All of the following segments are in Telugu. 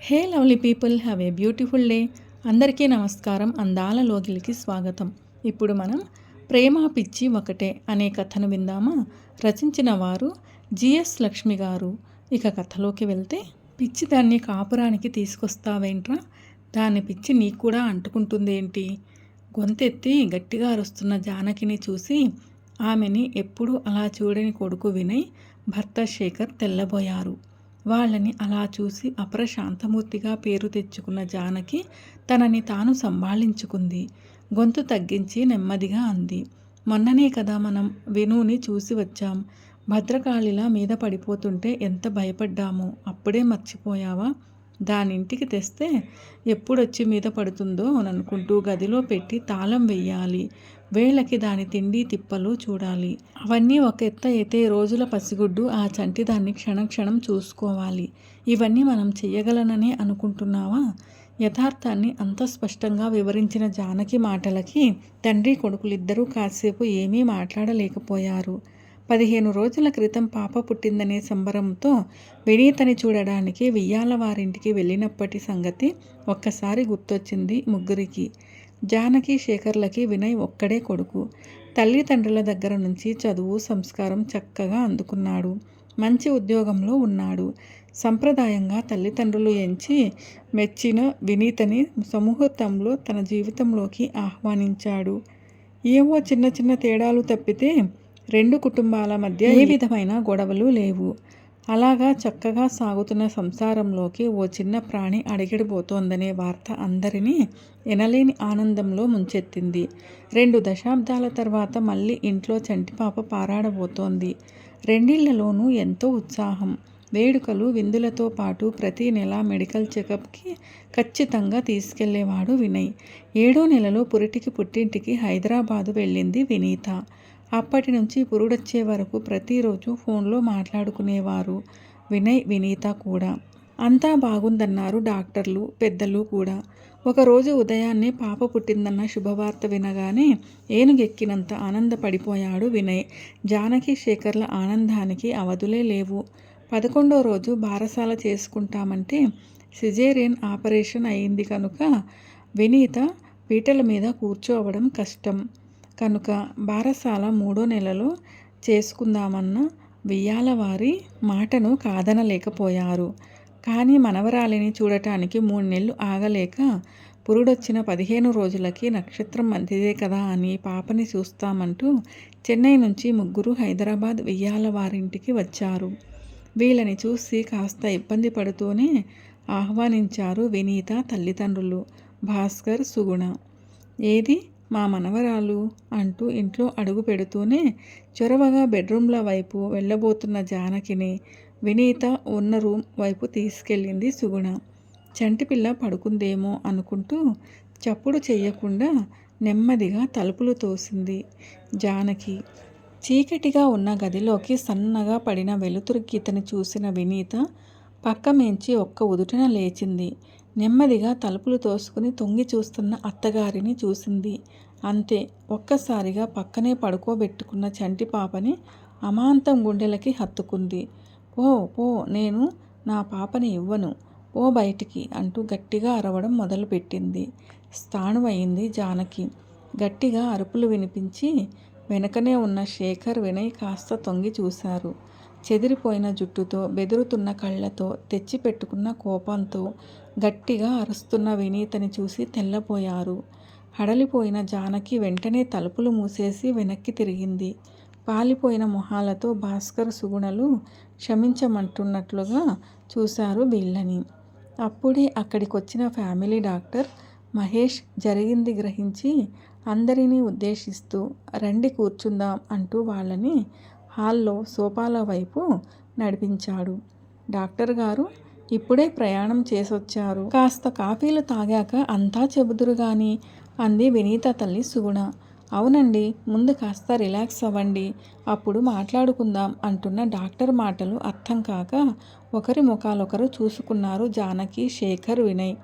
Hey lovely people, have a beautiful day. అందరికీ నమస్కారం. అందాల లోగిలికి స్వాగతం. ఇప్పుడు మనం ప్రేమ పిచ్చి ఒకటే అనే కథను విందామా? రచించిన వారు జిఎస్ లక్ష్మి గారు. ఇక కథలోకి వెళ్తే, పిచ్చి దాన్ని కాపురానికి తీసుకొస్తావేంట్రా, దాని పిచ్చి నీకు కూడా అంటుకుంటుందేంటి? గొంతెత్తి గట్టిగా అరుస్తున్న జానకిని చూసి ఆమెని ఎప్పుడూ అలా చూడని కొడుకు వినయ్, భర్త శేఖర్ తెల్లబోయారు. వాళ్ళని అలా చూసి అపర శాంతమూర్తిగా పేరు తెచ్చుకున్న జానకి తనని తాను సంభాళించుకుంది. గొంతు తగ్గించి నెమ్మదిగా అంది, మొన్ననే కదా మనం వినుని చూసి వచ్చాం. భద్రకాళిలా మీద పడిపోతుంటే ఎంత భయపడ్డామో, అప్పుడే మర్చిపోయావా? దానింటికి తెస్తే ఎప్పుడొచ్చి మీద పడుతుందో అనుకుంటూ గదిలో పెట్టి తాళం వెయ్యాలి. వేళకి దాని తిండి తిప్పలు చూడాలి. అవన్నీ ఒక ఎత్త అయితే రోజుల పసిగుడ్డు ఆ చంటిదాన్ని క్షణక్షణం చూసుకోవాలి. ఇవన్నీ మనం చెయ్యగలననే అనుకుంటున్నావా? యథార్థాన్ని అంత స్పష్టంగా వివరించిన జానకి మాటలకి తండ్రి కొడుకులిద్దరూ కాసేపు ఏమీ మాట్లాడలేకపోయారు. 15 రోజుల క్రితం పాప పుట్టిందనే సంబరంతో వినీతని చూడడానికి వియ్యాల వారింటికి వెళ్ళినప్పటి సంగతి ఒక్కసారి గుర్తొచ్చింది ముగ్గురికి. జానకి, శేఖర్లకి వినయ్ ఒక్కడే కొడుకు. తల్లిదండ్రుల దగ్గర నుంచి చదువు, సంస్కారం చక్కగా అందుకున్నాడు. మంచి ఉద్యోగంలో ఉన్నాడు. సంప్రదాయంగా తల్లిదండ్రులు ఎంచి మెచ్చిన వినీతని సుముహూర్తంలో తన జీవితంలోకి ఆహ్వానించాడు. ఏవో చిన్న చిన్న తేడాలు తప్పితే రెండు కుటుంబాల మధ్య ఏ విధమైన గొడవలు లేవు. అలాగా చక్కగా సాగుతున్న సంసారంలోకి ఓ చిన్న ప్రాణి అడిగిడిపోతోందనే వార్త అందరినీ ఎనలేని ఆనందంలో ముంచెత్తింది. 2 దశాబ్దాల తర్వాత మళ్ళీ ఇంట్లో చంటిపాప పారాడబోతోంది. రెండిళ్లలోనూ ఎంతో ఉత్సాహం. వేడుకలు, విందులతో పాటు ప్రతి నెల మెడికల్ చెకప్కి ఖచ్చితంగా తీసుకెళ్లేవాడు వినయ్. 7వ నెలలో పురిటికి పుట్టింటికి హైదరాబాదు వెళ్ళింది వినీత. అప్పటి నుంచి పురుడొచ్చే వరకు ప్రతిరోజు ఫోన్లో మాట్లాడుకునేవారు వినయ్, వినీత కూడా. అంతా బాగుందన్నారు డాక్టర్లు, పెద్దలు కూడా. ఒకరోజు ఉదయాన్నే పాప పుట్టిందన్న శుభవార్త వినగానే ఏనుగెక్కినంత ఆనందపడిపోయాడు వినయ్. జానకి, శేఖర్ల ఆనందానికి అవధులే లేవు. 11వ రోజు బారసాల చేసుకుంటామంటే సిజేరియన్ ఆపరేషన్ అయింది కనుక వినీత పీటల మీద కూర్చోవడం కష్టం. కనుక బారసాల 3వ నెలలో చేసుకుందామన్న వియ్యాల వారి మాటను కాదనలేకపోయారు. కానీ మనవరాలిని చూడటానికి 3 నెలలు ఆగలేక పురుడొచ్చిన 15 రోజులకి నక్షత్రం మంచిదే కదా అని పాపని చూస్తామంటూ చెన్నై నుంచి ముగ్గురు హైదరాబాద్ వియ్యాల వారింటికి వచ్చారు. వీళ్ళని చూసి కాస్త ఇబ్బంది పడుతూనే ఆహ్వానించారు వినీత తల్లిదండ్రులు భాస్కర్, సుగుణ. ఏది మా మనవరాలు అంటూ ఇంట్లో అడుగు పెడుతూనే చొరవగా బెడ్రూమ్ల వైపు వెళ్ళబోతున్న జానకిని వినీత ఉన్న రూమ్ వైపు తీసుకెళ్ళింది సుగుణ. చంటిపిల్ల పడుకుందేమో అనుకుంటూ చప్పుడు చెయ్యకుండా నెమ్మదిగా తలుపులు తోసింది జానకి. చీకటిగా ఉన్న గదిలోకి సన్నగా పడిన వెలుతురు గీతని చూసిన వినీత పక్కమేంచి ఒక్క ఉదుటన లేచింది. నెమ్మదిగా తలుపులు తోసుకుని తొంగి చూస్తున్న అత్తగారిని చూసింది. అంతే, ఒక్కసారిగా పక్కనే పడుకోబెట్టుకున్న చంటి పాపని అమాంతం గుండెలకి హత్తుకుంది. పో పో, నేను నా పాపని ఇవ్వను, పో బయటికి అంటూ గట్టిగా అరవడం మొదలుపెట్టింది. స్థాణువయింది జానకి. గట్టిగా అరుపులు వినిపించి వెనకనే ఉన్న శేఖర్, వినయ్ కాస్త తొంగి చూశారు. చెదిరిపోయిన జుట్టుతో, బెదురుతున్న కళ్ళతో, తెచ్చిపెట్టుకున్న కోపంతో గట్టిగా అరుస్తున్న వినీతని చూసి తెల్లబోయారు. హడలిపోయిన జానకి వెంటనే తలుపులు మూసేసి వెనక్కి తిరిగింది. పాలిపోయిన మొహాలతో భాస్కర్, సుగుణలు క్షమించమంటున్నట్లుగా చూశారు వీళ్ళని. అప్పుడే అక్కడికొచ్చిన ఫ్యామిలీ డాక్టర్ మహేష్ జరిగింది గ్రహించి అందరినీ ఉద్దేశిస్తూ రండి కూర్చుందాం అంటూ వాళ్ళని హాల్లో సోఫాల వైపు నడిపించాడు. డాక్టర్ గారు ఇప్పుడే ప్రయాణం చేసొచ్చారు, కాస్త కాఫీలు తాగాక అంతా చెబుదురు గాని అంది వినీత తల్లి సుగుణ. అవునండి, ముందు కాస్త రిలాక్స్ అవ్వండి, అప్పుడు మాట్లాడుకుందాం అంటున్న డాక్టర్ మాటలు అర్థం కాక ఒకరి ముఖాలొకరు చూసుకున్నారు జానకి, శేఖర్, వినయ్.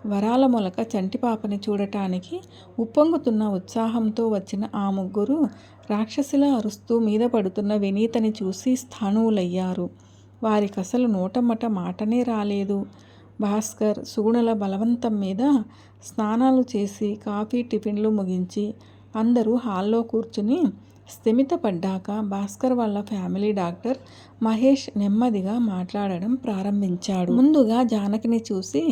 వరాల మొలక చంటిపాపని చూడటానికి ఉప్పొంగుతున్న ఉత్సాహంతో వచ్చిన ఆ ముగ్గురు రాక్షసిలా అరుస్తూ మీద పడుతున్న వినీతని చూసి స్థాణువులయ్యారు. వారికసలు నోటమ్మట మాటనే రాలేదు. భాస్కర్, సుగుణల బలవంతం మీద స్నానాలు చేసి కాఫీ టిఫిన్లు ముగించి అందరూ హాల్లో కూర్చుని స్థిమితపడ్డాక భాస్కర్ వాళ్ళ ఫ్యామిలీ డాక్టర్ మహేష్ నెమ్మదిగా మాట్లాడడం ప్రారంభించాడు. ముందుగా జానకిని చూసి,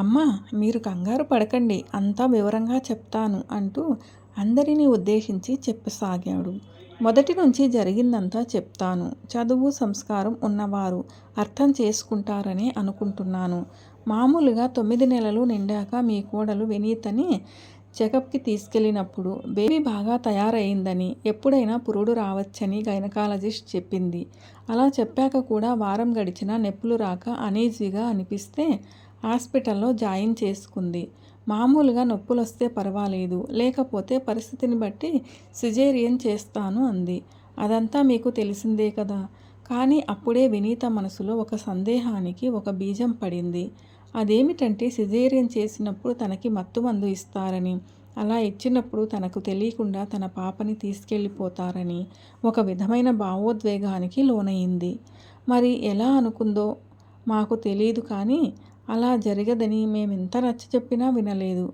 అమ్మ మీరు కంగారు పడకండి, అంతా వివరంగా చెప్తాను అంటూ అందరినీ ఉద్దేశించి చెప్పసాగాడు. మొదటి నుంచి జరిగిందంతా చెప్తాను. చదువు సంస్కారం ఉన్నవారు అర్థం చేసుకుంటారని అనుకుంటున్నాను. మామూలుగా 9 నెలలు నిండాక మీ కోడలు వినీతని చెకప్కి తీసుకెళ్ళినప్పుడు బేబీ బాగా తయారయిందని, ఎప్పుడైనా పురుడు రావచ్చని గైనకాలజిస్ట్ చెప్పింది. అలా చెప్పాక కూడా వారం గడిచినా నొప్పులు రాక అనీజీగా అనిపిస్తే హాస్పిటల్లో జాయిన్ చేసుకుంది. మామూలుగా నొప్పులొస్తే పర్వాలేదు, లేకపోతే పరిస్థితిని బట్టి సిజేరియన్ చేస్తాను అంది. అదంతా మీకు తెలిసిందే కదా. కానీ అప్పుడే వినీత మనసులో ఒక సందేహానికి ఒక బీజం పడింది. అదేమిటంటే సిజేరియన్ చేసినప్పుడు తనకి మత్తుమందు ఇస్తారని, అలా ఇచ్చినప్పుడు తనకు తెలియకుండా తన పాపని తీసుకెళ్ళిపోతారని ఒక విధమైన భావోద్వేగానికి లోనయింది. మరి ఎలా అనుకుందో మాకు తెలీదు, కానీ అలా జరగదని మేమెంత నచ్చ చెప్పినా వినలేదు.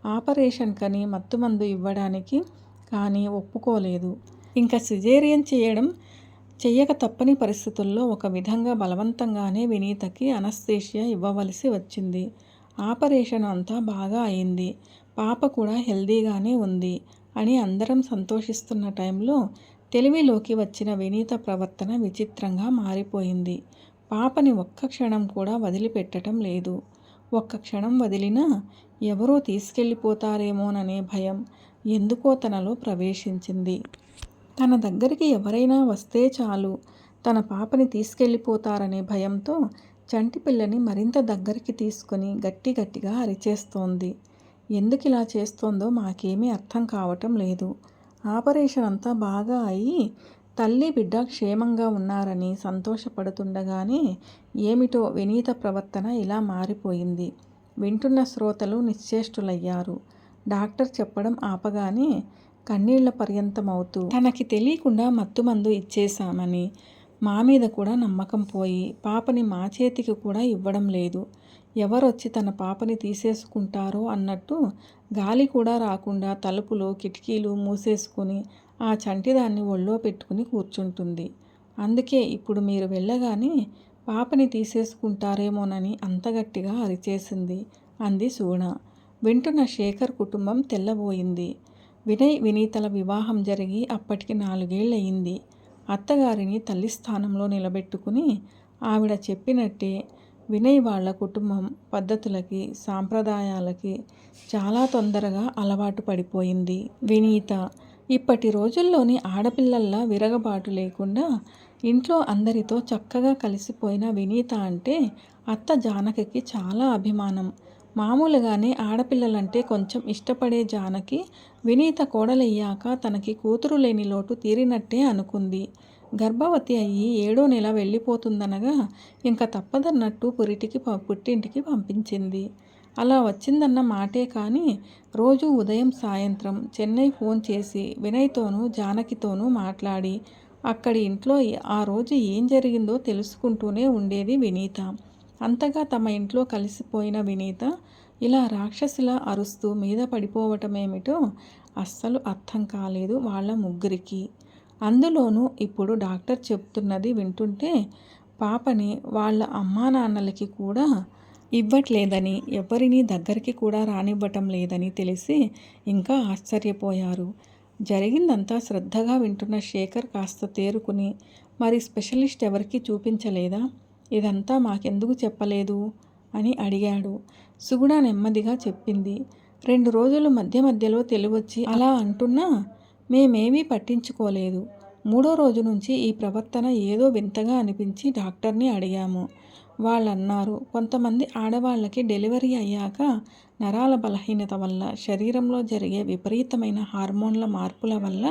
ఆపరేషన్కని మత్తుమందు ఇవ్వడానికి కానీ ఒప్పుకోలేదు. ఇంకా సిజేరియన్ చెయ్యక తప్పని పరిస్థితుల్లో ఒక విధంగా బలవంతంగానే వినీతకి అనస్థేషియా ఇవ్వవలసి వచ్చింది. ఆపరేషన్ అంతా బాగా అయింది. పాప కూడా హెల్దీగానే ఉంది అని అందరం సంతోషిస్తున్న టైంలో తెలివిలోకి వచ్చిన వినీత ప్రవర్తన విచిత్రంగా మారిపోయింది. పాపని ఒక్క క్షణం కూడా వదిలిపెట్టడం లేదు. ఒక్క క్షణం వదిలినా ఎవరో తీసుకెళ్ళిపోతారేమోననే భయం ఎందుకో తనలో ప్రవేశించింది. తన దగ్గరికి ఎవరైనా వస్తే చాలు తన పాపని తీసుకెళ్ళిపోతారనే భయంతో చంటి పిల్లని మరింత దగ్గరికి తీసుకొని గట్టి గట్టిగా అరిచేస్తోంది. ఎందుకిలా చేస్తోందో మాకేమీ అర్థం కావటం లేదు. ఆపరేషన్ అంతా బాగా అయి తల్లి బిడ్డ క్షేమంగా ఉన్నారని సంతోషపడుతుండగానే ఏమిటో వినీత ప్రవర్తన ఇలా మారిపోయింది. వింటున్న శ్రోతలు నిశ్చేష్టులయ్యారు. డాక్టర్ చెప్పడం ఆపగానే కన్నీళ్ల పర్యంతమవుతూ తనకి తెలియకుండా మత్తుమందు ఇచ్చేశామని, మా మీద కూడా నమ్మకం పోయి పాపని మా చేతికి కూడా ఇవ్వడం లేదు, ఎవరొచ్చి తన పాపని తీసేసుకుంటారో అన్నట్టు గాలి కూడా రాకుండా తలుపులు కిటికీలు మూసేసుకుని ఆ చంటిదాన్ని ఒళ్ళో పెట్టుకుని కూర్చుంటుంది. అందుకే ఇప్పుడు మీరు వెళ్ళగానే పాపని తీసేసుకుంటారేమోనని అంత గట్టిగా అరిచేసింది అంది సుగుణ. వింటున్న శేఖర్ కుటుంబం తెల్లబోయింది. వినయ్ వినీతల వివాహం జరిగి అప్పటికి 4 ఏళ్ళయింది. అత్తగారిని తల్లి స్థానంలో నిలబెట్టుకుని ఆవిడ చెప్పినట్టే వినయ్ వాళ్ళ కుటుంబం పద్ధతులకి సాంప్రదాయాలకి చాలా తొందరగా అలవాటు పడిపోయింది. వినీత ఇప్పటి రోజుల్లోని ఆడపిల్లల్లా విరగబాటు లేకుండా ఇంట్లో అందరితో చక్కగా కలిసిపోయిన వినీత అంటే అత్త జానకికి చాలా అభిమానం. మామూలుగానే ఆడపిల్లలంటే కొంచెం ఇష్టపడే జానకి వినీత కోడలయ్యాక తనకి కూతురు లేని లోటు తీరినట్టే అనుకుంది. గర్భవతి అయ్యి 7వ నెల వెళ్ళిపోతుందనగా ఇంకా తప్పదన్నట్టు పుట్టింటికి పంపించింది. అలా వచ్చిందన్న మాటే కానీ రోజు ఉదయం సాయంత్రం చెన్నై ఫోన్ చేసి వినయ్తోనూ జానకితోనూ మాట్లాడి అక్కడి ఇంట్లో ఆ రోజు ఏం జరిగిందో తెలుసుకుంటూనే ఉండేది వినీత. అంతగా తమ ఇంట్లో కలిసిపోయిన వినీత ఇలా రాక్షసిలా అరుస్తూ మీద పడిపోవటమేమిటో అస్సలు అర్థం కాలేదు వాళ్ళ ముగ్గురికి. అందులోనూ ఇప్పుడు డాక్టర్ చెప్తున్నది వింటుంటే పాపని వాళ్ళ అమ్మానాన్నలకి కూడా ఇవ్వట్లేదని, ఎవరినీ దగ్గరికి కూడా రానివ్వటం లేదని తెలిసి ఇంకా ఆశ్చర్యపోయారు. జరిగిందంతా శ్రద్ధగా వింటున్న శేఖర్ కాస్త తేరుకుని, మరి స్పెషలిస్ట్ ఎవరికి చూపించలేదా? ఇదంతా మాకెందుకు చెప్పలేదు అని అడిగాడు. సుగుణ నెమ్మదిగా చెప్పింది. 2 రోజులు మధ్యలో తెలివొచ్చి అలా అంటున్నా మేమేమీ పట్టించుకోలేదు. 3వ రోజు నుంచి ఈ ప్రవర్తన ఏదో వింతగా అనిపించి డాక్టర్ని అడిగాము. వాళ్ళన్నారు కొంతమంది ఆడవాళ్ళకి డెలివరీ అయ్యాక నరాల బలహీనత వల్ల, శరీరంలో జరిగే విపరీతమైన హార్మోన్ల మార్పుల వల్ల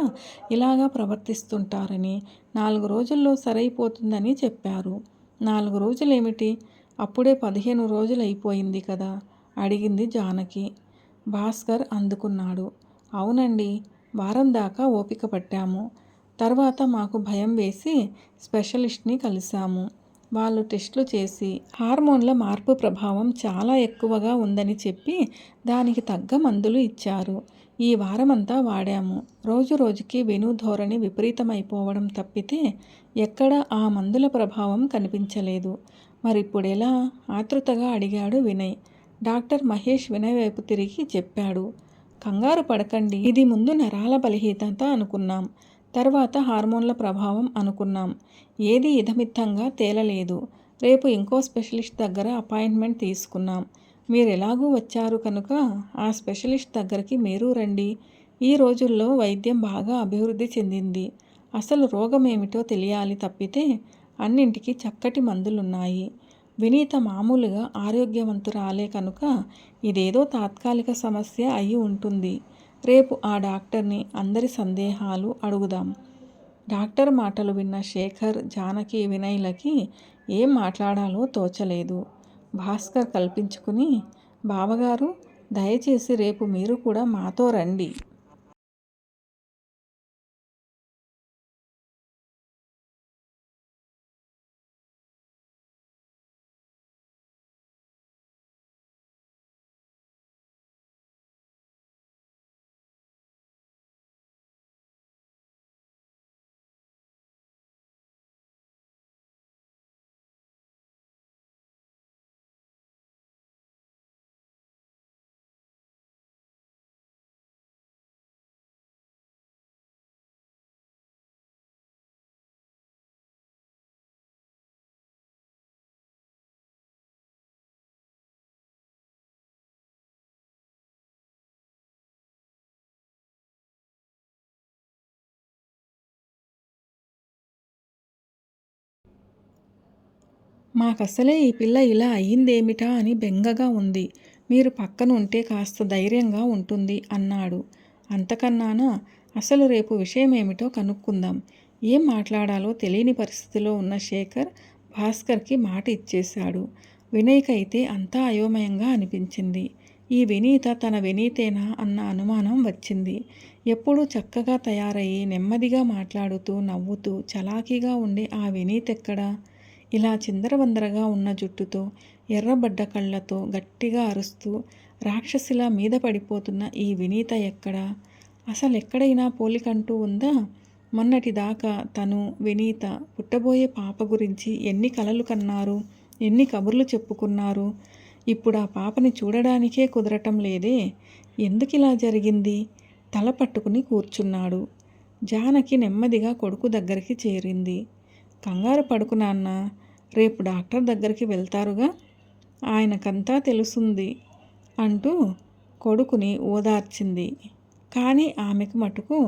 ఇలాగా ప్రవర్తిస్తుంటారని, 4 రోజుల్లో సరైపోతుందని చెప్పారు. 4 రోజులేమిటి, అప్పుడే 15 రోజులు అయిపోయింది కదా అడిగింది జానకి. భాస్కర్ అందుకున్నాడు. అవునండి, వారం దాకా ఓపిక పట్టాము. తర్వాత మాకు భయం వేసి స్పెషలిస్ట్ని కలిశాము. వాళ్ళు టెస్టులు చేసి హార్మోన్ల మార్పు ప్రభావం చాలా ఎక్కువగా ఉందని చెప్పి దానికి తగ్గ మందులు ఇచ్చారు. ఈ వారమంతా వాడాము. రోజు రోజుకి వెను ధోరణి విపరీతమైపోవడం తప్పితే ఎక్కడ ఆ మందుల ప్రభావం కనిపించలేదు. మరిప్పుడెలా? ఆతృతగా అడిగాడు వినయ్. డాక్టర్ మహేష్ వినయ్ వైపు తిరిగి చెప్పాడు. కంగారు పడకండి. ఇది ముందు నరాల బలహీనత అనుకున్నాం. తర్వాత హార్మోన్ల ప్రభావం అనుకున్నాం. ఏది ఇదమిత్తంగా తేలలేదు. రేపు ఇంకో స్పెషలిస్ట్ దగ్గర అపాయింట్మెంట్ తీసుకున్నాం. మీరెలాగూ వచ్చారు కనుక ఆ స్పెషలిస్ట్ దగ్గరికి మీరు రండి. ఈ రోజుల్లో వైద్యం బాగా అభివృద్ధి చెందింది. అసలు రోగమేమిటో తెలియాలి తప్పితే అన్నింటికీ చక్కటి మందులున్నాయి. వినీత మామూలుగా ఆరోగ్యవంతురాలే కనుక ఇదేదో తాత్కాలిక సమస్య అయి ఉంటుంది. రేపు ఆ డాక్టర్ని అందరి సందేహాలు అడుగుదాం. డాక్టర్ మాటలు విన్న శేఖర్, జానకి, వినయ్లకి ఏం మాట్లాడాలో తోచలేదు. భాస్కర్ కల్పించుకుని, బావగారు దయచేసి రేపు మీరు కూడా మాతో రండి. మాకసలే ఈ పిల్ల ఇలా అయ్యిందేమిటా అని బెంగగా ఉంది. మీరు పక్కన ఉంటే కాస్త ధైర్యంగా ఉంటుంది అన్నాడు. అంతకన్నానా? అసలు రేపు విషయమేమిటో కనుక్కుందాం. ఏం మాట్లాడాలో తెలియని పరిస్థితిలో ఉన్న శేఖర్ భాస్కర్కి మాట ఇచ్చేశాడు. వినయ్కైతే అంతా అయోమయంగా అనిపించింది. ఈ వినీత తన వినీతేనా అన్న అనుమానం వచ్చింది. ఎప్పుడూ చక్కగా తయారయ్యి నెమ్మదిగా మాట్లాడుతూ నవ్వుతూ చలాకీగా ఉండే ఆ వినీతెక్కడా? ఇలా చిందరవందరగా ఉన్న జుట్టుతో, ఎర్రబడ్డ కళ్ళతో, గట్టిగా అరుస్తూ రాక్షసిలా మీద పడిపోతున్న ఈ వినీత ఎక్కడా? అసలెక్కడైనా పోలికంటూ ఉందా? మొన్నటిదాకా తను, వినీత పుట్టబోయే పాప గురించి ఎన్ని కలలు కన్నారు, ఎన్ని కబుర్లు చెప్పుకున్నారు. ఇప్పుడు ఆ పాపని చూడడానికే కుదరటం లేదే. ఎందుకిలా జరిగింది? తల పట్టుకుని కూర్చున్నాడు. జానకి నెమ్మదిగా కొడుకు దగ్గరికి చేరింది. కంగారు పడుకు నాన్న, రేపు డాక్టర్ దగ్గరికి వెళ్తారుగా, ఆయనకంతా తెలుసుంది అంటూ కొడుకుని ఓదార్చింది. కానీ ఆమెకు మటుకు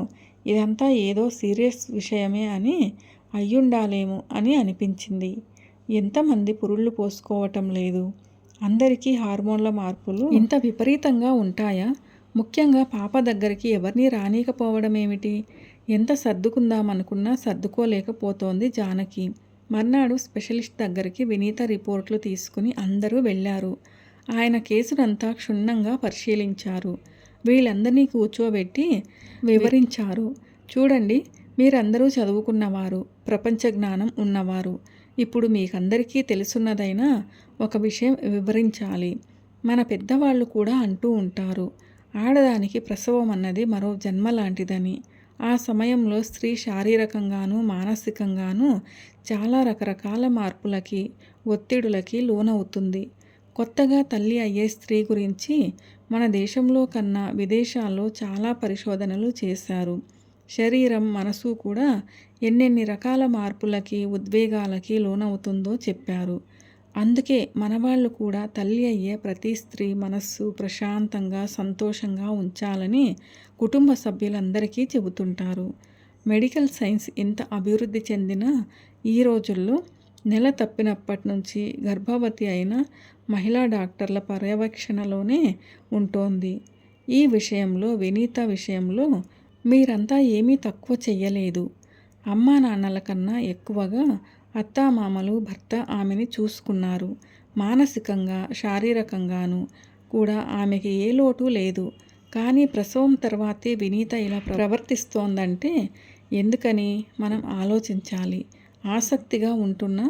ఇదంతా ఏదో సీరియస్ విషయమే అని అయ్యుండాలేమో అని అనిపించింది. ఎంతమంది పురుళ్ళు పోసుకోవటం లేదు. అందరికీ హార్మోన్ల మార్పులు ఇంత విపరీతంగా ఉంటాయా? ముఖ్యంగా పాప దగ్గరికి ఎవరినీ రానీకపోవడమేమిటి? ఎంత సర్దుకుందామనుకున్నా సర్దుకోలేకపోతోంది జానకి. మర్నాడు స్పెషలిస్ట్ దగ్గరికి వినీత రిపోర్ట్లు తీసుకుని అందరూ వెళ్ళారు. ఆయన కేసునంతా క్షుణ్ణంగా పరిశీలించారు. వీళ్ళందరినీ కూర్చోబెట్టి వివరించారు. చూడండి, మీరందరూ చదువుకున్నవారు, ప్రపంచ జ్ఞానం ఉన్నవారు. ఇప్పుడు మీకందరికీ తెలుసున్నదైనా ఒక విషయం వివరించాలి. మన పెద్దవాళ్ళు కూడా అంటూ ఉంటారు, ఆడదానికి ప్రసవం అన్నది మరో జన్మ లాంటిదని. ఆ సమయంలో స్త్రీ శారీరకంగానూ మానసికంగానూ చాలా రకరకాల మార్పులకి, ఒత్తిడులకి లోనవుతుంది. కొత్తగా తల్లి అయ్యే స్త్రీ గురించి మన దేశంలో కన్నా విదేశాల్లో చాలా పరిశోధనలు చేశారు. శరీరం, మనసు కూడా ఎన్నెన్ని రకాల మార్పులకి, ఉద్వేగాలకి లోనవుతుందో చెప్పారు. అందుకే మనవాళ్ళు కూడా తల్లి అయ్యే ప్రతి స్త్రీ మనస్సు ప్రశాంతంగా, సంతోషంగా ఉంచాలని కుటుంబ సభ్యులందరికీ చెబుతుంటారు. మెడికల్ సైన్స్ ఇంత అభివృద్ధి చెందిన ఈ రోజుల్లో నెల తప్పినప్పటి నుంచి గర్భవతి అయిన మహిళా డాక్టర్ల పర్యవేక్షణలోనే ఉంటోంది. ఈ విషయంలో, వినీత విషయంలో మీరంతా ఏమీ తక్కువ చెయ్యలేదు. అమ్మా నాన్నల కన్నా ఎక్కువగా అత్తామామలు, భర్త ఆమెని చూసుకున్నారు. మానసికంగా, శారీరకంగానూ కూడా ఆమెకి ఏ లోటు లేదు. కానీ ప్రసవం తర్వాతే వినీత ఇలా ప్రవర్తిస్తోందంటే ఎందుకని మనం ఆలోచించాలి. ఆసక్తిగా ఉంటున్న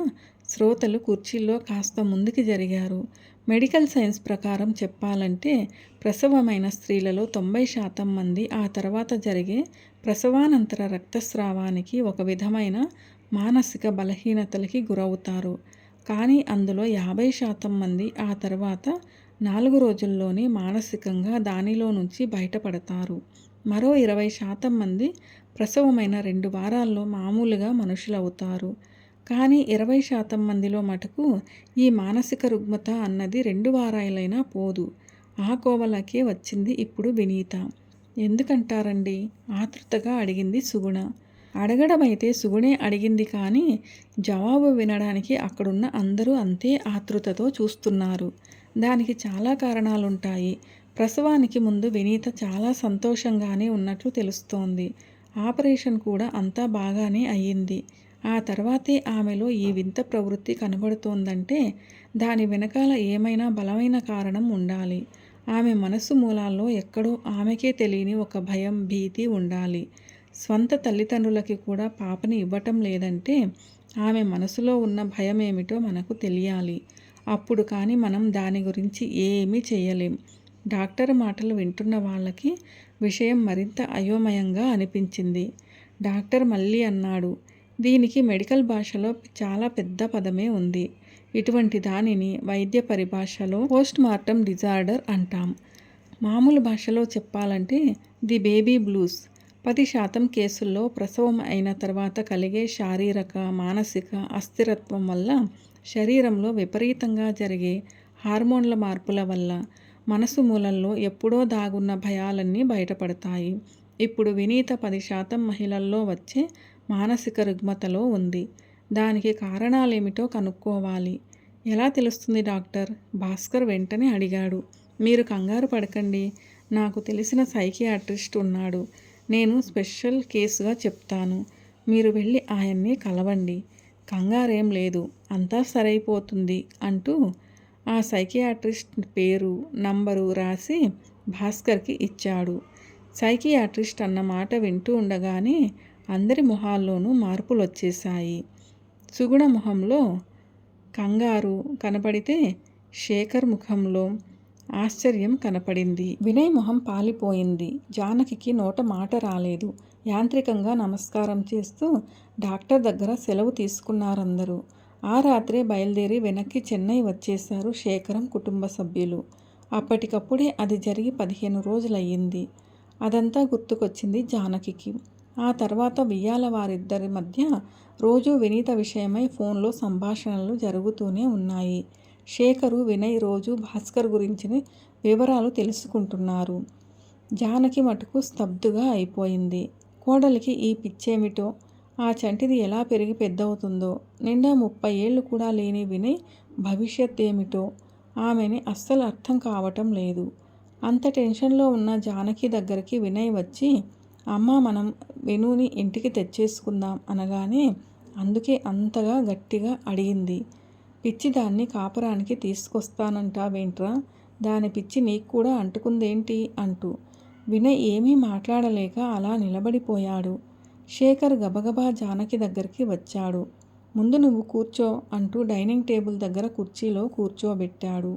శ్రోతలు కుర్చీల్లో కాస్త ముందుకు జరిగారు. మెడికల్ సైన్స్ ప్రకారం చెప్పాలంటే ప్రసవమైన స్త్రీలలో 90% మంది ఆ తర్వాత జరిగే ప్రసవానంతర రక్తస్రావానికి ఒక విధమైన మానసిక బలహీనతలకి గురవుతారు. కానీ అందులో 50% మంది ఆ తర్వాత 4 రోజుల్లోనే మానసికంగా దానిలో నుంచి బయటపడతారు. మరో 20% మంది ప్రసవమైన 2 వారాల్లో మామూలుగా మనుషులవుతారు. కానీ 20% మందిలో మటుకు ఈ మానసిక రుగ్మత అన్నది 2 వారాలైనా పోదు. ఆ కోవలకే వచ్చింది ఇప్పుడు వినీత. ఎందుకంటారండి? ఆతృతగా అడిగింది సుగుణ. అడగడమైతే సుగుణే అడిగింది కానీ జవాబు వినడానికి అక్కడున్న అందరూ అంతే ఆతృతతో చూస్తున్నారు. దానికి చాలా కారణాలుంటాయి. ప్రసవానికి ముందు వినీత చాలా సంతోషంగానే ఉన్నట్లు తెలుస్తోంది. ఆపరేషన్ కూడా అంతా బాగానే అయ్యింది. ఆ తర్వాతే ఆమెలో ఈ వింత ప్రవృత్తి కనబడుతోందంటే దాని వెనకాల ఏమైనా బలమైన కారణం ఉండాలి. ఆమె మనసు మూలాల్లో ఎక్కడో ఆమెకే తెలియని ఒక భయం, భీతి ఉండాలి. స్వంత తల్లిదండ్రులకి కూడా పాపని ఇవ్వటం లేదంటే ఆమె మనసులో ఉన్న భయమేమిటో మనకు తెలియాలి. అప్పుడు కానీ మనం దాని గురించి ఏమీ చేయలేం. డాక్టర్ మాటలు వింటున్న వాళ్ళకి విషయం మరింత అయోమయంగా అనిపించింది. డాక్టర్ మళ్ళీ అన్నాడు, దీనికి మెడికల్ భాషలో చాలా పెద్ద పదమే ఉంది. ఇటువంటి దానిని వైద్య పరిభాషలో పోస్ట్ మార్టం డిజార్డర్ అంటాం. మామూలు భాషలో చెప్పాలంటే ది బేబీ బ్లూస్. 10% కేసుల్లో ప్రసవం అయిన తర్వాత కలిగే శారీరక, మానసిక అస్థిరత్వం వల్ల, శరీరంలో విపరీతంగా జరిగే హార్మోన్ల మార్పుల వల్ల మనసు మూలల్లో ఎప్పుడో దాగున్న భయాలన్నీ బయటపడతాయి. ఇప్పుడు వినీత 10% మహిళల్లో వచ్చే మానసిక రుగ్మతలో ఉంది. దానికి కారణాలేమిటో కనుక్కోవాలి. ఎలా తెలుస్తుంది డాక్టర్? భాస్కర్ వెంటనే అడిగాడు. మీరు కంగారు పడకండి. నాకు తెలిసిన సైకియాట్రిస్ట్ ఉన్నాడు. నేను స్పెషల్ కేసుగా చెప్తాను. మీరు వెళ్ళి ఆయన్ని కలవండి. కంగారేం లేదు, అంతా సరైపోతుంది అంటూ ఆ సైకియాట్రిస్ట్ పేరు, నంబరు రాసి భాస్కర్కి ఇచ్చాడు. సైకియాట్రిస్ట్ అన్న మాట వింటూ ఉండగానే అందరి మొహాల్లోనూ మార్పులొచ్చేశాయి. సుగుణ మొహంలో కంగారు కనపడితే శేఖర్ ముఖంలో ఆశ్చర్యం కనపడింది. వినయ్ మొహం పాలిపోయింది. జానకికి నోట మాట రాలేదు. యాంత్రికంగా నమస్కారం చేస్తూ డాక్టర్ దగ్గర సెలవు తీసుకున్నారందరూ. ఆ రాత్రే బయలుదేరి వెనక్కి చెన్నై వచ్చేశారు శేఖరం కుటుంబ సభ్యులు. అప్పటికప్పుడే అది జరిగి 15 రోజులయ్యింది. అదంతా గుర్తుకొచ్చింది జానకికి. ఆ తర్వాత వియ్యాల వారిద్దరి మధ్య రోజూ వినీత విషయమై ఫోన్లో సంభాషణలు జరుగుతూనే ఉన్నాయి. శేఖరు, వినయ్ రోజు భాస్కర్ గురించిన వివరాలు తెలుసుకుంటున్నారు. జానకి మటుకు స్తబ్దుగా అయిపోయింది. కోడలికి ఈ పిచ్చేమిటో, ఆ చంటిది ఎలా పెరిగి పెద్దవుతుందో, నిండా 30 ఏళ్ళు కూడా లేని వినయ్ భవిష్యత్ ఏమిటో ఆమెని అస్సలు అర్థం కావటం లేదు. అంత టెన్షన్లో ఉన్న జానకి దగ్గరికి వినయ్ వచ్చి, అమ్మ మనం వినుని ఇంటికి తెచ్చేసుకుందాం అనగానే అందుకే అంతగా గట్టిగా అడిగింది. పిచ్చిదాన్ని కాపురానికి తీసుకొస్తానంటావేంట్రా? దాని పిచ్చి నీకు కూడా అంటుకుందేంటి అంటూ. వినయ్ ఏమీ మాట్లాడలేక అలా నిలబడిపోయాడు. శేఖర్ గబగబా జానకి దగ్గరికి వచ్చాడు. ముందు నువ్వు కూర్చో అంటూ డైనింగ్ టేబుల్ దగ్గర కుర్చీలో కూర్చోబెట్టాడు.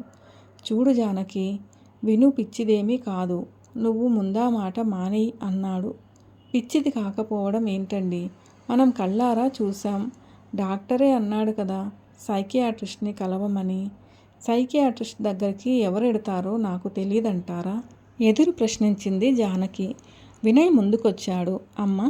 చూడు జానకి, విను పిచ్చిదేమీ కాదు. నువ్వు ముందా మాట మానేయ్ అన్నాడు. పిచ్చిది కాకపోవడం ఏంటండి? మనం కళ్ళారా చూసాం. డాక్టరే అన్నాడు కదా సైకియాట్రిస్ట్ని కలవమని. సైకియాట్రిస్ట్ దగ్గరికి ఎవరెడతారో నాకు తెలియదంటారా? ఎదురు ప్రశ్నించింది జానకి. వినయ్ ముందుకొచ్చాడు. అమ్మ,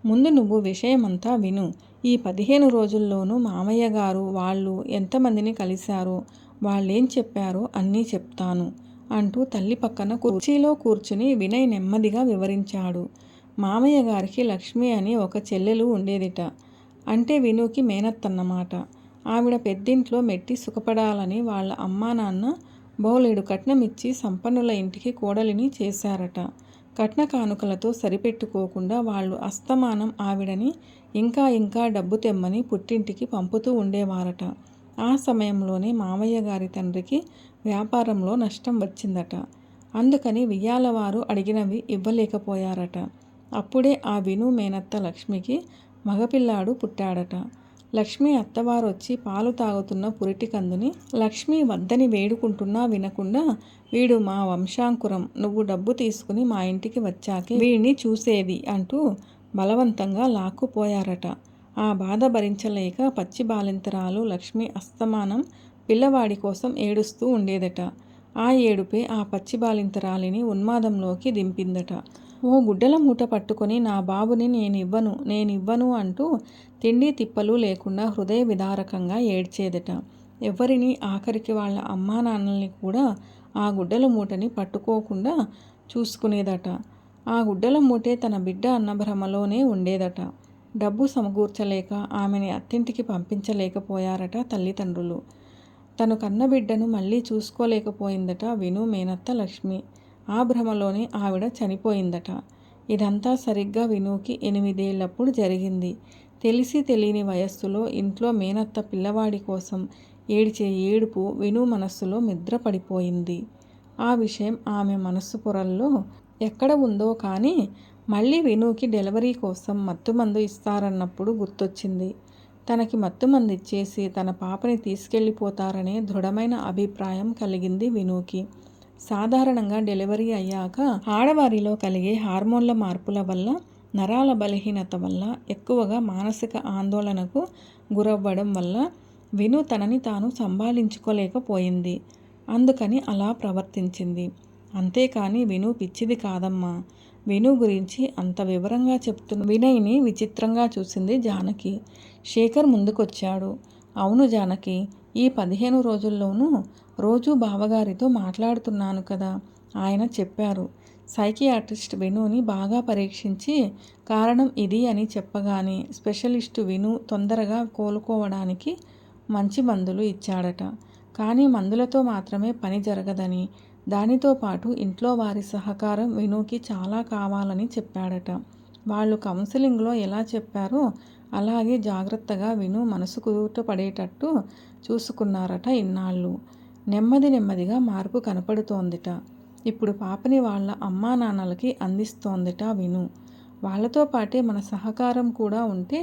ముందు నువ్వు విషయమంతా విను. ఈ 15 రోజుల్లోనూ మామయ్య గారు వాళ్ళు ఎంతమందిని కలిశారో, వాళ్ళేం చెప్పారో అన్నీ చెప్తాను అంటూ తల్లి పక్కన కుర్చీలో కూర్చుని వినయ్ నెమ్మదిగా వివరించాడు. మామయ్య గారికి లక్ష్మి అని ఒక చెల్లెలు ఉండేదిట. అంటే వినుకి మేనత్తన్నమాట. ఆవిడ పెద్దింట్లో మెట్టి సుఖపడాలని వాళ్ళ అమ్మా నాన్న బోలెడు కట్నం ఇచ్చి సంపన్నుల ఇంటికి కోడలిని చేశారట. కట్న కానుకలతో సరిపెట్టుకోకుండా వాళ్ళు అస్తమానం ఆవిడని ఇంకా ఇంకా డబ్బు తెమ్మని పుట్టింటికి పంపుతూ ఉండేవారట. ఆ సమయంలోనే మామయ్య గారి తండ్రికి వ్యాపారంలో నష్టం వచ్చిందట. అందుకని వియ్యాలవారు అడిగినవి ఇవ్వలేకపోయారట. అప్పుడే ఆ విను మేనత్త లక్ష్మికి మగపిల్లాడు పుట్టాడట. లక్ష్మి అత్తవారు వచ్చి పాలు తాగుతున్న పురిటి కందుని లక్ష్మి వద్దని వేడుకుంటున్నా వినకుండా, వీడు మా వంశాంకురం, నువ్వు డబ్బు తీసుకుని మా ఇంటికి వచ్చాకే వీడిని చూసేది అంటూ బలవంతంగా లాక్కుపోయారట. ఆ బాధ భరించలేక పచ్చి బాలింతరాలు లక్ష్మి అస్తమానం పిల్లవాడి కోసం ఏడుస్తూ ఉండేదట. ఆ ఏడుపే ఆ పచ్చి బాలింతరాలిని ఉన్మాదంలోకి దింపిందట. ఓ గుడ్డల మూట పట్టుకొని నా బాబుని నేనివ్వను అంటూ తిండి తిప్పలు లేకుండా హృదయ విదారకంగా ఏడ్చేదట. ఎవరిని, ఆఖరికి వాళ్ళ అమ్మా నాన్నల్ని కూడా ఆ గుడ్డల మూటని పట్టుకోకుండా చూసుకునేదట. ఆ గుడ్డల మూటే తన బిడ్డ అన్న భ్రమలోనే ఉండేదట. డబ్బు సమకూర్చలేక ఆమెని అత్తింటికి పంపించలేకపోయారట తల్లిదండ్రులు. తను కన్నబిడ్డను మళ్ళీ చూసుకోలేకపోయిందట విను మేనత్త లక్ష్మి. ఆ భ్రమలోనే ఆవిడ చనిపోయిందట. ఇదంతా సరిగ్గా వినుకి 8 ఏళ్లప్పుడు జరిగింది. తెలిసి తెలియని వయస్సులో ఇంట్లో మేనత్త పిల్లవాడి కోసం ఏడ్చే ఏడుపు విను మనస్సులో మిద్రపడిపోయింది. ఆ విషయం ఆమె మనస్సు పొరల్లో ఎక్కడ ఉందో కానీ మళ్ళీ వినుకి డెలివరీ కోసం మత్తుమందు ఇస్తారన్నప్పుడు గుర్తొచ్చింది. తనకి మత్తుమందు ఇచ్చేసి తన పాపని తీసుకెళ్ళిపోతారనే దృఢమైన అభిప్రాయం కలిగింది వినుకి. సాధారణంగా డెలివరీ అయ్యాక ఆడవారిలో కలిగే హార్మోన్ల మార్పుల వల్ల, నరాల బలహీనత వల్ల, ఎక్కువగా మానసిక ఆందోళనకు గురవ్వడం వల్ల విను తనని తాను సంభాళించుకోలేకపోయింది. అందుకని అలా ప్రవర్తించింది. అంతేకాని విను పిచ్చిది కాదమ్మా. విను గురించి అంత వివరంగా చెప్తున్న వినయ్ని విచిత్రంగా చూసింది జానకి. శేఖర్ ముందుకొచ్చాడు. అవును జానకి, ఈ 15 రోజుల్లోనూ రోజూ బావగారితో మాట్లాడుతున్నాను కదా, ఆయన చెప్పారు. సైకియాట్రిస్ట్ వినుని బాగా పరీక్షించి కారణం ఇది అని చెప్పగానే స్పెషలిస్టు విను తొందరగా కోలుకోవడానికి మంచి మందులు ఇచ్చాడట. కానీ మందులతో మాత్రమే పని జరగదని, దానితో పాటు ఇంట్లో వారి సహకారం వినుకి చాలా కావాలని చెప్పాడట. వాళ్ళు కౌన్సిలింగ్లో ఎలా చెప్పారో అలాగే జాగ్రత్తగా విను మనసు కుదుటపడేటట్టు చూసుకున్నారట ఇన్నాళ్ళు. నెమ్మదిగా మార్పు కనపడుతోందిట. ఇప్పుడు పాపని వాళ్ళ అమ్మా నాన్నలకి అందిస్తోందిట విను. వాళ్ళతో పాటే మన సహకారం కూడా ఉంటే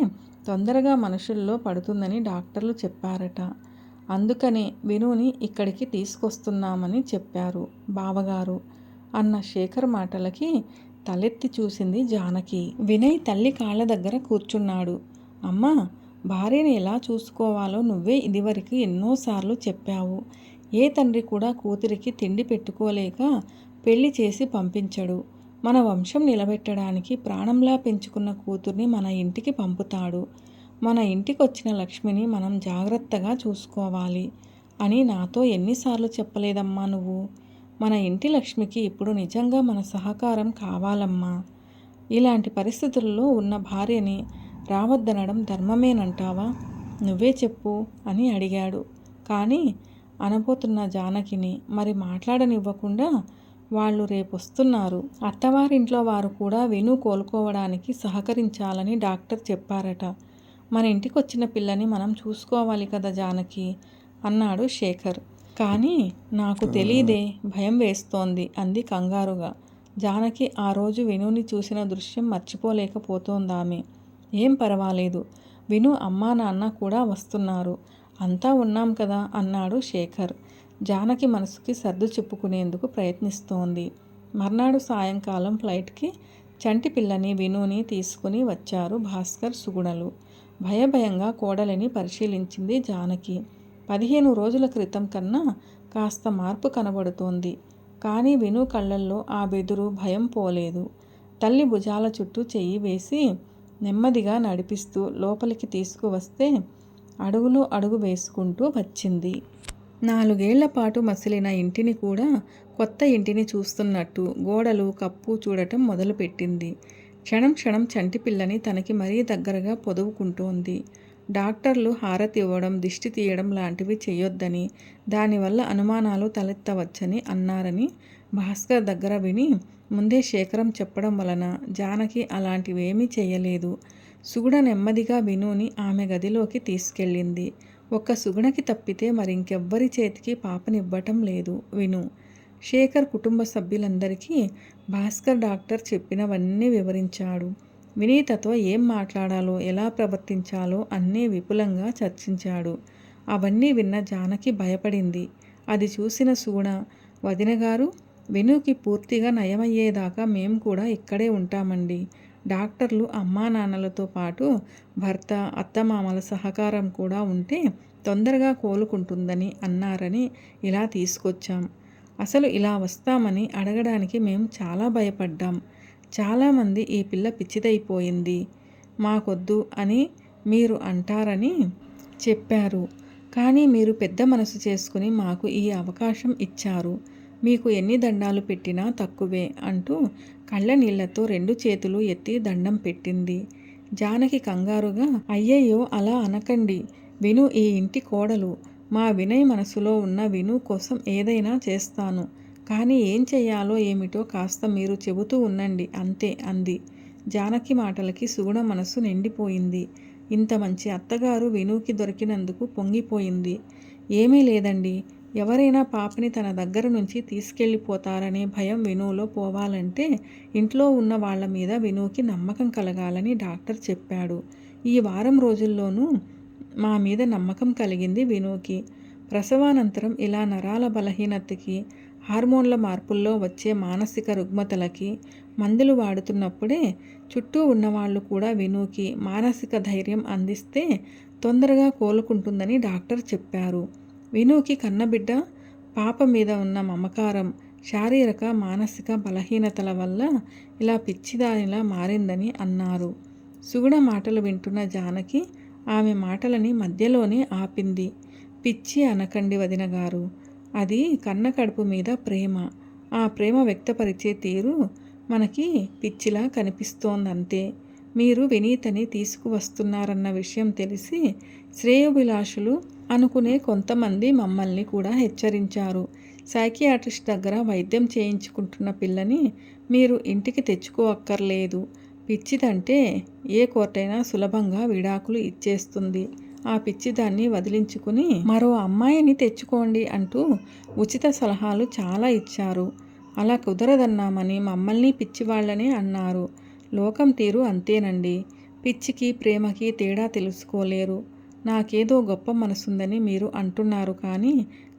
తొందరగా మనుషుల్లో పడుతుందని డాక్టర్లు చెప్పారట. అందుకనే వినుని ఇక్కడికి తీసుకొస్తున్నామని చెప్పారు బావగారు అన్న శేఖర్ మాటలకి తలెత్తి చూసింది జానకి. వినయ్ తల్లి కాళ్ళ దగ్గర కూర్చున్నాడు. అమ్మా, భార్యని ఎలా చూసుకోవాలో నువ్వే ఇదివరకు ఎన్నోసార్లు చెప్పావు. ఏ తండ్రి కూడా కూతురికి తిండి పెట్టుకోలేక పెళ్లి చేసి పంపించడు. మన వంశం నిలబెట్టడానికి ప్రాణంలా పెంచుకున్న కూతుర్ని మన ఇంటికి పంపుతాడు. మన ఇంటికొచ్చిన లక్ష్మిని మనం జాగ్రత్తగా చూసుకోవాలి అని నాతో ఎన్నిసార్లు చెప్పలేదమ్మా నువ్వు. మన ఇంటి లక్ష్మికి ఇప్పుడు నిజంగా మన సహకారం కావాలమ్మా. ఇలాంటి పరిస్థితుల్లో ఉన్న భార్యని రావద్దనడం ధర్మమేనంటావా? నువ్వే చెప్పు అని అడిగాడు. కానీ అనబోతున్న జానకిని మరి మాట్లాడనివ్వకుండా, వాళ్ళు రేపొస్తున్నారు. అత్తవారింట్లో వారు కూడా విను కోలుకోవడానికి సహకరించాలని డాక్టర్ చెప్పారట. మన ఇంటికొచ్చిన పిల్లని మనం చూసుకోవాలి కదా జానకి అన్నాడు శేఖర్. కానీ నాకు తెలీదే, భయం వేస్తోంది అంది కంగారుగా. జానకి ఆ రోజు వినుని చూసిన దృశ్యం మర్చిపోలేకపోతోందామె. ఏం పర్వాలేదు, విను అమ్మా నాన్న కూడా వస్తున్నారు, అంతా ఉన్నాం కదా అన్నాడు శేఖర్. జానకి మనసుకి సర్దు చెప్పుకునేందుకు ప్రయత్నిస్తోంది. మర్నాడు సాయంకాలం ఫ్లైట్కి చంటి పిల్లని వినుని తీసుకుని వచ్చారు భాస్కర్, సుగుణలు. భయభయంగా కోడలిని పరిశీలించింది జానకి. 15 రోజుల క్రితం కన్నా కాస్త మార్పు కనబడుతోంది. కానీ విను కళ్ళల్లో ఆ బెదురు, భయం పోలేదు. తల్లి భుజాల చుట్టూ చెయ్యి వేసి నెమ్మదిగా నడిపిస్తూ లోపలికి తీసుకువస్తే అడుగులో అడుగు వేసుకుంటూ వచ్చింది. 4 ఏళ్ల పాటు మసిలిన ఇంటిని కూడా కొత్త ఇంటిని చూస్తున్నట్టు గోడలు, కప్పు చూడటం మొదలుపెట్టింది. క్షణం క్షణం చంటి పిల్లని తనకి మరీ దగ్గరగా పొదువుకుంటోంది. డాక్టర్లు హారతి ఇవ్వడం, దిష్టి తీయడం లాంటివి చెయ్యొద్దని, దానివల్ల అనుమానాలు తలెత్తవచ్చని అన్నారని భాస్కర్ దగ్గర విని ముందే శేఖరం చెప్పడం వలన జానకి అలాంటివేమీ చెయ్యలేదు. సుగుణ నెమ్మదిగా వినుని ఆమె గదిలోకి తీసుకెళ్ళింది. ఒక్క సుగుణకి తప్పితే మరింకెవ్వరి చేతికి పాపనివ్వటం లేదు విను. శేఖర్ కుటుంబ సభ్యులందరికీ భాస్కర్ డాక్టర్ చెప్పినవన్నీ వివరించాడు. వినీతతో ఏం మాట్లాడాలో, ఎలా ప్రవర్తించాలో అన్నీ విపులంగా చర్చించాడు. అవన్నీ విన్న జానకి భయపడింది. అది చూసిన సుగుణ, వదినగారు, వినుకి పూర్తిగా నయమయ్యేదాకా మేము కూడా ఇక్కడే ఉంటామండి. డాక్టర్లు అమ్మా నాన్నలతో పాటు భర్త, అత్తమామల సహకారం కూడా ఉంటే తొందరగా కోలుకుంటుందని అన్నారని ఇలా తీసుకొచ్చాం. అసలు ఇలా వస్తామని అడగడానికి మేము చాలా భయపడ్డాం. చాలామంది ఈ పిల్ల పిచ్చిదైపోయింది, మాకొద్దు అని మీరు అంటారని చెప్పారు. కానీ మీరు పెద్ద మనసు చేసుకుని మాకు ఈ అవకాశం ఇచ్చారు. మీకు ఎన్ని దండాలు పెట్టినా తక్కువే అంటూ కళ్ళ నీళ్లతో 2 చేతులు ఎత్తి దండం పెట్టింది. జానకి కంగారుగా, అయ్యయ్యో అలా అనకండి, విను ఈ ఇంటి కోడలు. మా వినయ్ మనసులో ఉన్న విను కోసం ఏదైనా చేస్తాను. కానీ ఏం చెయ్యాలో ఏమిటో కాస్త మీరు చెబుతూ ఉండండి అంతే అంది. జానకి మాటలకి సుగుణ మనసు నిండిపోయింది. ఇంత మంచి అత్తగారు వినుకి దొరికినందుకు పొంగిపోయింది. ఏమీ లేదండి, ఎవరైనా పాపని తన దగ్గర నుంచి తీసుకెళ్ళిపోతారనే భయం వినులో పోవాలంటే ఇంట్లో ఉన్న వాళ్ళ మీద వినుకి నమ్మకం కలగాలని డాక్టర్ చెప్పాడు. ఈ వారం రోజుల్లోనూ మా మీద నమ్మకం కలిగింది వినుకి. ప్రసవానంతరం ఇలా నరాల బలహీనతకి, హార్మోన్ల మార్పుల్లో వచ్చే మానసిక రుగ్మతలకి మందులు వాడుతున్నప్పుడే చుట్టూ ఉన్నవాళ్ళు కూడా వినుకి మానసిక ధైర్యం అందిస్తే తొందరగా కోలుకుంటుందని డాక్టర్ చెప్పారు. వినుకి కన్నబిడ్డ పాప మీద ఉన్న మమకారం, శారీరక మానసిక బలహీనతల వల్ల ఇలా పిచ్చిదానిలా మారిందని అన్నారు. సుగుణ మాటలు వింటున్న జానకి ఆమె మాటలని మధ్యలోనే ఆపింది. పిచ్చి అనకండి వదినగారు, అది కన్న కడుపు మీద ప్రేమ. ఆ ప్రేమ వ్యక్తపరిచే తీరు మనకి పిచ్చిలా కనిపిస్తోందంతే. మీరు వినీతని తీసుకువస్తున్నారన్న విషయం తెలిసి శ్రేయోభిలాషులు అనుకునే కొంతమంది మమ్మల్ని కూడా హెచ్చరించారు. సైకియాట్రిస్ట్ దగ్గర వైద్యం చేయించుకుంటున్న పిల్లని మీరు ఇంటికి తెచ్చుకోక్కర్లేదు. పిచ్చిదంటే ఏ కోర్టైనా సులభంగా విడాకులు ఇచ్చేస్తుంది. ఆ పిచ్చిదాన్ని వదిలించుకుని మరో అమ్మాయిని తెచ్చుకోండి అంటూ ఉచిత సలహాలు చాలా ఇచ్చారు. అలా కుదరదన్నామని మమ్మల్ని పిచ్చివాళ్ళనే అన్నారు. లోకం తీరు అంతేనండి. పిచ్చికి ప్రేమకి తేడా తెలుసుకోలేరు. నాకేదో గొప్ప మనసుందని మీరు అంటున్నారు కానీ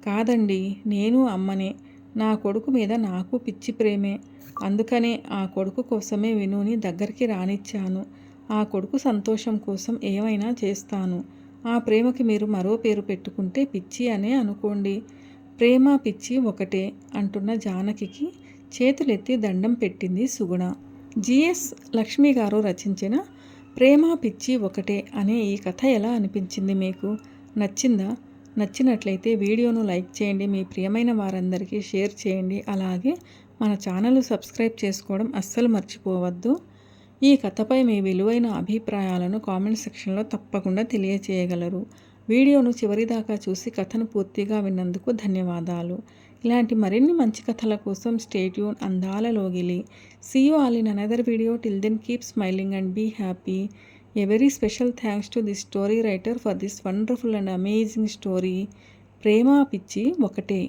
కాదండి, నేను అమ్మనే. నా కొడుకు మీద నాకు పిచ్చి ప్రేమే. అందుకనే ఆ కొడుకు కోసమే వినుని దగ్గరికి రానిచ్చాను. ఆ కొడుకు సంతోషం కోసం ఏమైనా చేస్తాను. ఆ ప్రేమకి మీరు మరో పేరు పెట్టుకుంటే పిచ్చి అనే అనుకోండి. ప్రేమ పిచ్చి ఒకటే అంటున్న జానకికి చేతులెత్తి దండం పెట్టింది సుగుణ. జిఎస్ లక్ష్మి గారు రచించిన ప్రేమ పిచ్చి ఒకటే అనే ఈ కథ ఎలా అనిపించింది మీకు? నచ్చిందా? నచ్చినట్లయితే వీడియోను లైక్ చేయండి, మీ ప్రియమైన వారందరికీ షేర్ చేయండి. అలాగే మన ఛానల్ సబ్స్క్రైబ్ చేసుకోవడం అస్సలు మర్చిపోవద్దు. ఈ కథపై మీ విలువైన అభిప్రాయాలను కామెంట్ సెక్షన్లో తప్పకుండా తెలియచేయగలరు. వీడియోను చివరిదాకా చూసి కథను పూర్తిగా విన్నందుకు ధన్యవాదాలు. ఇలాంటి మరిన్ని మంచి కథల కోసం స్టే ట్యూన్ అందాల లోగిలి. See you all in another video. Till then keep smiling and be happy. A very special thanks to the story writer for this wonderful and amazing story. ప్రేమ పిచ్చి ఒకటే.